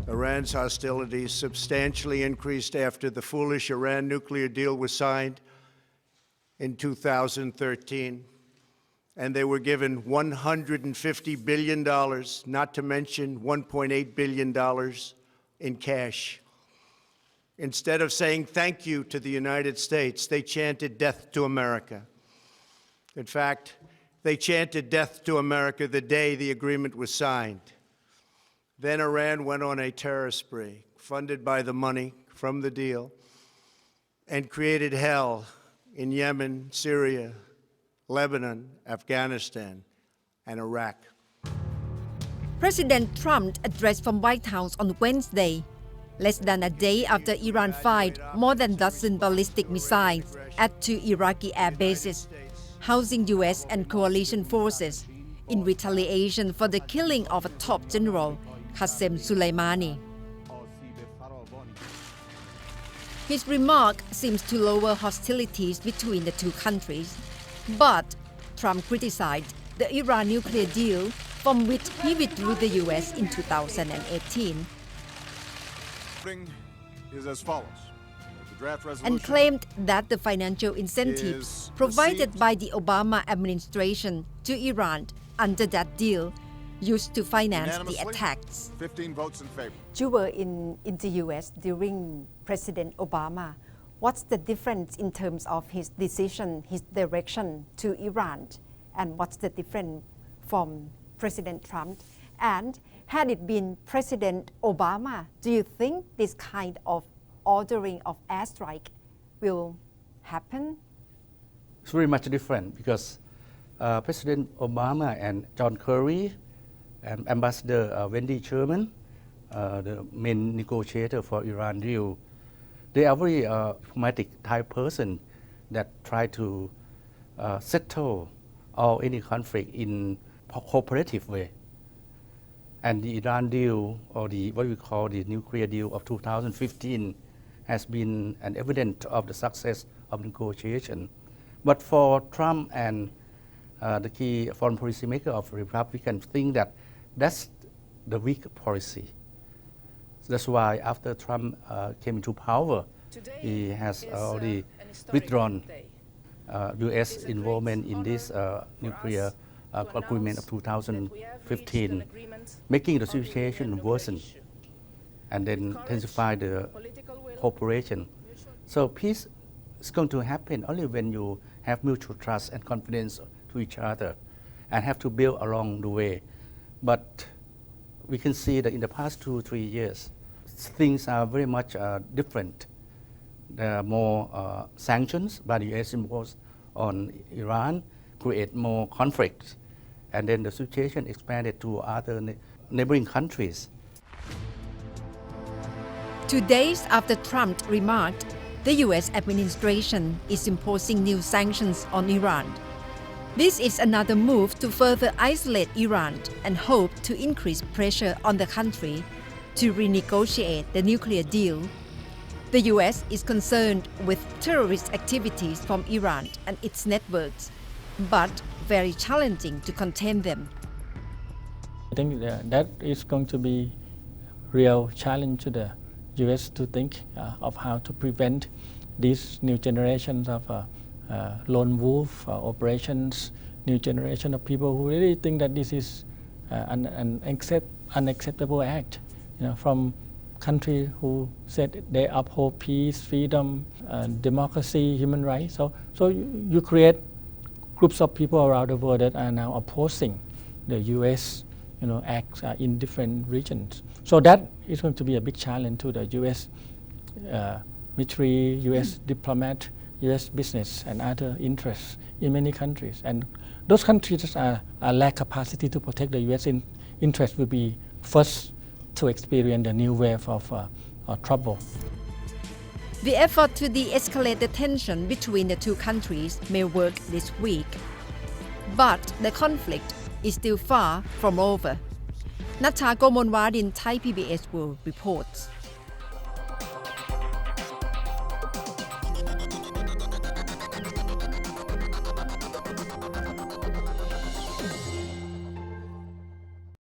Iran's hostilities substantially increased after the foolish Iran nuclear deal was signed in 2013, and they were given $150 billion, not to mention $1.8 billion in cash. Instead of saying thank you to the United States, they chanted death to America. In fact, they chanted death to America the day the agreement was signed. Then Iran went on a terror spree, funded by the money from the deal, and created hell in Yemen, Syria, Lebanon, Afghanistan, and Iraq. President Trump's address from White House on Wednesday, less than a day after Iran fired more than a dozen ballistic missiles at two Iraqi air bases, housing U.S. and coalition forces, in retaliation for the killing of a top general, Qasem Soleimani. His remark seems to lower hostilities between the two countries, but Trump criticized the Iran nuclear deal from which he withdrew the U.S. in 2018. Is as follows. And claimed that the financial incentives provided by the Obama administration to Iran under that deal used to finance the attacks. 15 votes in favor. You were in the U.S. during President Obama. What's the difference in terms of his decision, his direction to Iran? And what's the difference from President Trump? And had it been President Obama, do you think this kind of ordering of airstrike will happen? It's very much different because President Obama and John Kerry and Ambassador Wendy Sherman, the main negotiator for Iran deal, they are very diplomatic type person that try to settle any conflict in a cooperative way. And the Iran deal, or what we call the nuclear deal of 2015, has been an evidence of the success of negotiation. But for Trump and the key foreign policy maker of Republicans think that that's the weak policy. So that's why after Trump came into power, he has already withdrawn U.S. involvement in this nuclear agreement of 2015, making the situation worsen and then intensify the cooperation. So peace is going to happen only when you have mutual trust and confidence to each other and have to build along the way. But we can see that in the past 2-3 years, things are very much different. There are more sanctions by the U.S. imposed on Iran, create more conflicts, and then the situation expanded to other neighboring countries. 2 days after Trump remarked, the U.S. administration is imposing new sanctions on Iran. This is another move to further isolate Iran and hope to increase pressure on the country to renegotiate the nuclear deal. The U.S. is concerned with terrorist activities from Iran and its networks, but very challenging to contain them. I think that is going to be a real challenge to the U.S. to think of how to prevent these new generations of lone wolf operations, new generation of people who really think that this is an unacceptable act. From country who said they uphold peace, freedom, democracy, human rights. So you create groups of people around the world that are now opposing the U.S. acts in different regions. So that is going to be a big challenge to the U.S. Military, U.S. diplomat, U.S. business, and other interests in many countries. And those countries that lack capacity to protect the U.S. interests will be first to experience the new wave of trouble. The effort to de-escalate the tension between the two countries may work this week, but the conflict is still far from over. Natasha Gomonwadin, Thai PBS World reports.